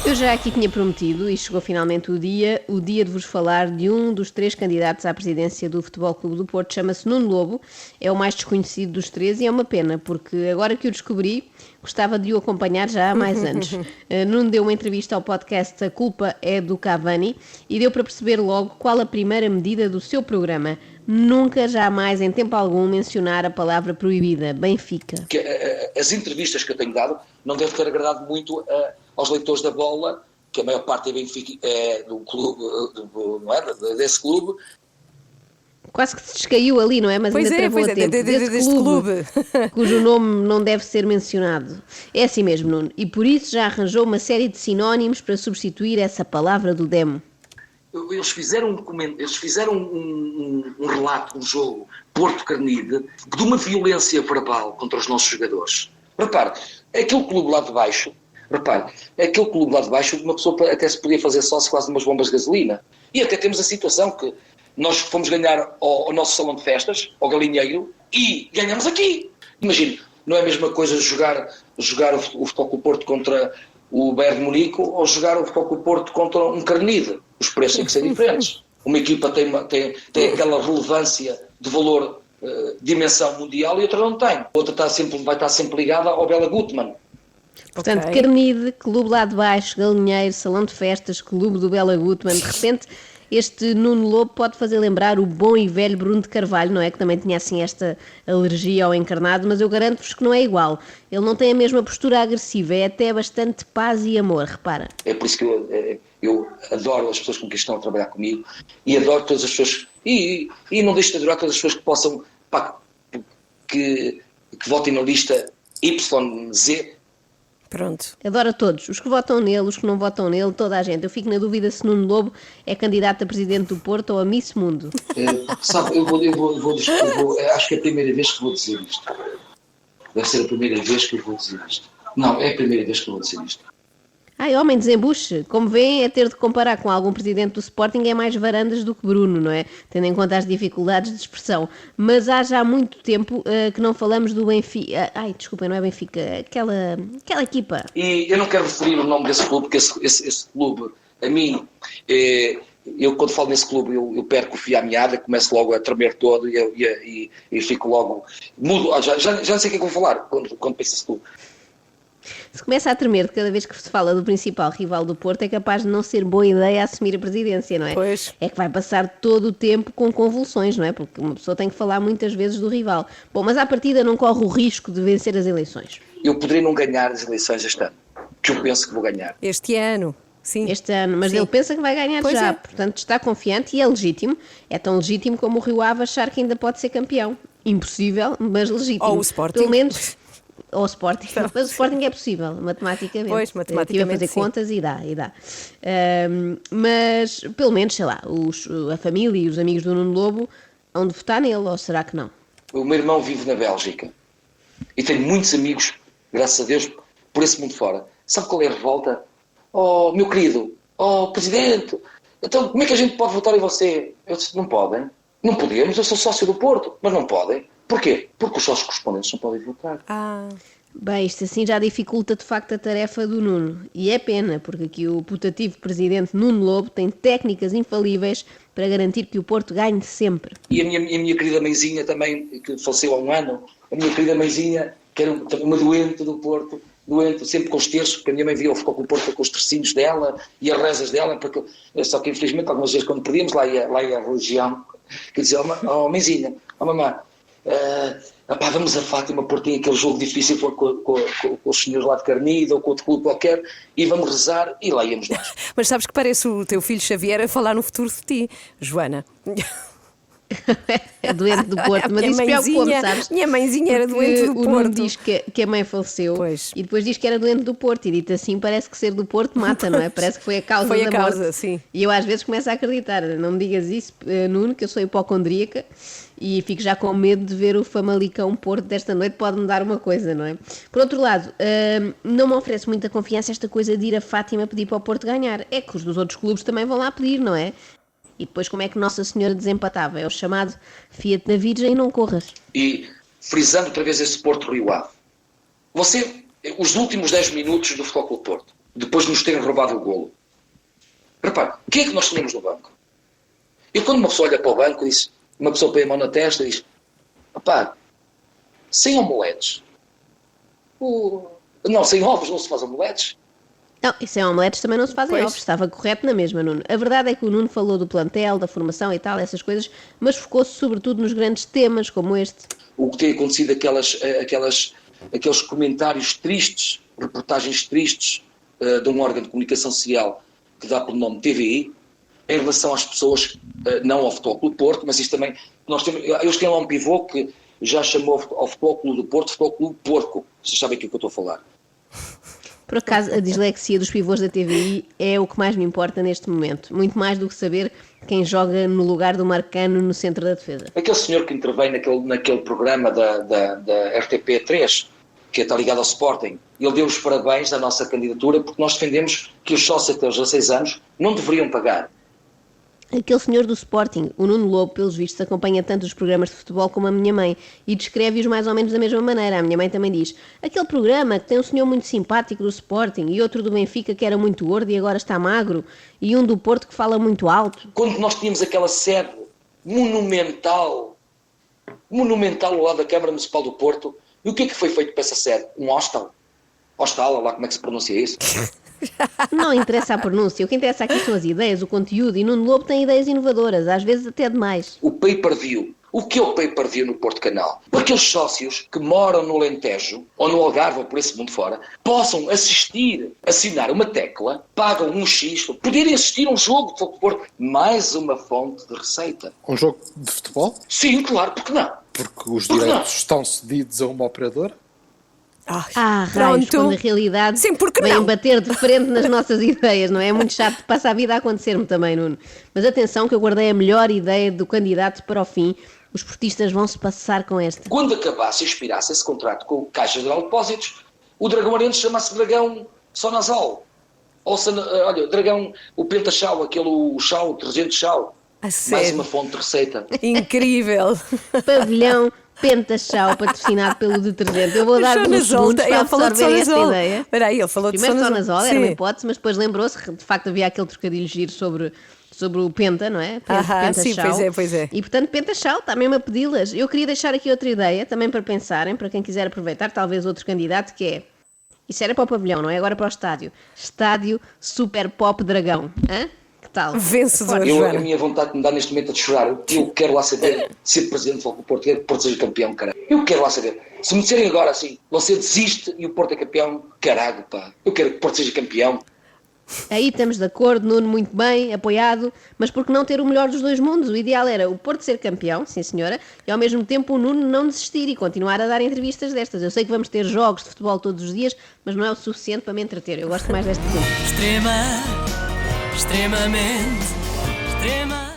Eu já aqui tinha prometido, e chegou finalmente o dia de vos falar de um dos 3 candidatos à presidência do Futebol Clube do Porto. Chama-se Nuno Lobo, é o mais desconhecido dos 3 e é uma pena, porque agora que o descobri, gostava de o acompanhar já há mais anos. Nuno deu uma entrevista ao podcast A Culpa é do Cavani e deu para perceber logo qual a primeira medida do seu programa. Nunca, jamais, em tempo algum, mencionar a palavra proibida, Benfica. As entrevistas que eu tenho dado não devem ter agradado muito aos leitores da Bola, que a maior parte é Benfica, do clube, não é? Desse clube. Quase que se descaiu ali, não é? Mas ainda travou a tempo. Desse clube, cujo nome não deve ser mencionado. É assim mesmo, Nuno. E por isso já arranjou uma série de sinónimos para substituir essa palavra do demo. Eles fizeram um relato, um jogo, Porto-Carnide, de uma violência verbal contra os nossos jogadores. Repare, aquele clube lá de baixo, uma pessoa até se podia fazer sócio quase de umas bombas de gasolina. E até temos a situação que nós fomos ganhar ao nosso salão de festas, ao Galinheiro, e ganhamos aqui. Imagine, não é a mesma coisa jogar o Futebol Clube Porto contra o Bayern de Munique ou jogar o Futebol Clube Porto contra um Carnide. Os preços têm que ser diferentes. Uma equipa tem aquela relevância de valor, dimensão mundial, e outra não tem. Outra vai estar sempre ligada ao Bela Gutmann. Portanto, okay. Carnide, clube lá de baixo, Galinheiro, salão de festas, clube do Bela Gutmann. De repente, este Nuno Lobo pode fazer lembrar o bom e velho Bruno de Carvalho, não é? Que também tinha assim esta alergia ao encarnado, mas eu garanto-vos que não é igual. Ele não tem a mesma postura agressiva, é até bastante paz e amor, repara. É por isso que eu adoro as pessoas com quem estão a trabalhar comigo e adoro todas as pessoas, e não deixo de adorar todas as pessoas que possam, que votem na lista YZ. Pronto. Adoro a todos, os que votam nele, os que não votam nele, toda a gente. Eu fico na dúvida se Nuno Lobo é candidato a presidente do Porto ou a Miss Mundo. Sabe, eu acho que é a primeira vez que vou dizer isto. Deve ser a primeira vez que eu vou dizer isto. Não, é a primeira vez que eu vou dizer isto. Ai, homem, desembuche. Como veem, é ter de comparar com algum presidente do Sporting é mais varandas do que Bruno, não é? Tendo em conta as dificuldades de expressão. Mas há já muito tempo que não falamos do Benfica. Ai, desculpem, não é Benfica. Aquela equipa. E eu não quero referir o nome desse clube, porque esse clube, a mim, eu quando falo nesse clube, eu perco o fio à meada, começo logo a tremer todo e fico logo... Mudo, já não sei o que é que vou falar quando penso nesse clube. Se começa a tremer de cada vez que se fala do principal rival do Porto, é capaz de não ser boa ideia assumir a presidência, não é? Pois. É que vai passar todo o tempo com convulsões, não é? Porque uma pessoa tem que falar muitas vezes do rival. Bom, mas à partida não corre o risco de vencer as eleições. Eu poderia não ganhar as eleições este ano, que eu penso que vou ganhar. Este ano. Sim. Este ano, mas sim. Ele pensa que vai ganhar pois já, portanto está confiante e é legítimo. É tão legítimo como o Rio Ave achar que ainda pode ser campeão. Impossível, mas legítimo. Ou o Sporting. Pelo menos... Ou o Sporting, mas o Sporting é possível, matematicamente. Pois, matematicamente, estive a fazer contas e dá. Mas, pelo menos, sei lá, a família e os amigos do Nuno Lobo hão de votar nele, ou será que não? O meu irmão vive na Bélgica e tenho muitos amigos, graças a Deus, por esse mundo fora. Sabe qual é a revolta? Oh, meu querido, oh, presidente, então como é que a gente pode votar em você? Eu disse, não podem. Não podemos, eu sou sócio do Porto, mas não podem. Porquê? Porque os sócios correspondentes não podem votar. Bem, isto assim já dificulta de facto a tarefa do Nuno. E é pena, porque aqui o putativo presidente Nuno Lobo tem técnicas infalíveis para garantir que o Porto ganhe sempre. E a minha querida mãezinha também, que faleceu há um ano, a minha querida mãezinha, que era uma doente do Porto, sempre com os terços, porque a minha mãe via o Futebol Clube Porto com os tercinhos dela e as rezas dela, porque, só que infelizmente algumas vezes quando perdíamos, lá ia a religião, que dizia, mãezinha, mamãe, vamos a Fátima porque tem aquele jogo difícil com os senhores lá de Carnide ou com outro clube qualquer e vamos rezar e lá íamos nós. Mas sabes que parece o teu filho Xavier a falar no futuro de ti, Joana. É doente do Porto, mas isso preocupa-me, sabes? Minha mãezinha era doente do Porto. O Nuno diz que a mãe faleceu e depois diz que era doente do Porto e dito assim parece que ser do Porto mata, não é? Parece que foi a causa da morte. Sim. E eu às vezes começo a acreditar, não me digas isso, Nuno, que eu sou hipocondríaca e fico já com medo de ver o Famalicão Porto desta noite, pode-me dar uma coisa, não é? Por outro lado, não me oferece muita confiança esta coisa de ir a Fátima pedir para o Porto ganhar. É que os dos outros clubes também vão lá pedir, não é? E depois como é que Nossa Senhora desempatava? É o chamado Fiat da Virgem e não corras. E frisando outra vez esse Porto Rio Ave, os últimos 10 minutos do Futebol Clube do Porto, depois de nos terem roubado o golo, repare, o que é que nós tínhamos no banco? Eu, quando uma pessoa olha para o banco, uma pessoa põe a mão na testa e diz: rapá, sem omeletes. Não, sem ovos não se faz omeletes. Não, e sem omeletes também não se fazem ovos, estava correto na mesma, Nuno. A verdade é que o Nuno falou do plantel, da formação e tal, essas coisas, mas focou-se sobretudo nos grandes temas, como este. O que tem acontecido, aqueles comentários tristes, reportagens tristes de um órgão de comunicação social que dá pelo nome TVI, em relação às pessoas, não ao Futebol Clube do Porto, mas isto também, eles têm lá um pivô que já chamou ao Futebol Clube do Porto Futebol Clube Porco. Vocês sabem o que é que eu estou a falar. Por acaso, a dislexia dos pivôs da TVI é o que mais me importa neste momento. Muito mais do que saber quem joga no lugar do Marcano no centro da defesa. Aquele senhor que intervém naquele programa da RTP3, que está ligado ao Sporting, ele deu os parabéns à nossa candidatura porque nós defendemos que os sócios até aos 16 anos não deveriam pagar. Aquele senhor do Sporting, o Nuno Lobo, pelos vistos, acompanha tanto os programas de futebol como a minha mãe e descreve-os mais ou menos da mesma maneira. A minha mãe também diz: aquele programa que tem um senhor muito simpático do Sporting e outro do Benfica que era muito gordo e agora está magro e um do Porto que fala muito alto. Quando nós tínhamos aquela sede monumental ao lado da Câmara Municipal do Porto, e o que é que foi feito para essa sede? Um hostel? Hostal, lá como é que se pronuncia isso? Não interessa a pronúncia, o que interessa aqui são as ideias, o conteúdo, e Nuno Lobo tem ideias inovadoras, às vezes até demais. O pay-per-view. O que é o pay-per-view no Porto Canal? Para aqueles sócios que moram no Alentejo, ou no Algarve, ou por esse mundo fora, possam assinar uma tecla, pagam um X, poderem assistir a um jogo de Porto. Mais uma fonte de receita. Um jogo de futebol? Sim, claro, porque não? Porque os direitos estão cedidos a uma operadora? Raios, quando na realidade sim, porque vem não? bater de frente nas nossas ideias, não é? É muito chato, passa a vida a acontecer-me também, Nuno. Mas atenção que eu guardei a melhor ideia do candidato para o fim. Os portistas vão se passar com esta. Quando acabasse e expirasse esse contrato com o Caixa Geral de Depósitos, o Dragão Arense chama-se Dragão Sonazol. Olha, Dragão, o Pentachau, o chau, o detergente chau. A sério? Mais uma fonte de receita. Incrível. Pavilhão Pentachau, patrocinado pelo detergente. Eu vou dar uns segundos para absorver esta ideia. Espera aí, ele falou Primeiro de Sonazol, era Sim. uma hipótese, mas depois lembrou-se, de facto havia aquele trocadilho giro sobre o Penta, não é? Sim, pois é. E portanto Pentachau está mesmo a pedi-las. Eu queria deixar aqui outra ideia, também para pensarem, para quem quiser aproveitar, talvez outro candidato, que é, isso era para o pavilhão, não é? Agora para o estádio. Estádio Super Pop Dragão. Hã? Que tal? Vencedor, A Joana. minha vontade de me dá neste momento a de chorar. Eu quero lá saber ser presidente do Porto, quero que o Porto seja campeão, caralho. Eu quero lá saber. Se me disserem agora assim, você desiste e o Porto é campeão, caralho, pá. Eu quero que o Porto seja campeão. Aí estamos de acordo, Nuno, muito bem, apoiado, mas por que não ter o melhor dos dois mundos? O ideal era o Porto ser campeão, sim senhora, e ao mesmo tempo o Nuno não desistir e continuar a dar entrevistas destas. Eu sei que vamos ter jogos de futebol todos os dias, mas não é o suficiente para me entreter. Eu gosto mais desta gente. Extremamente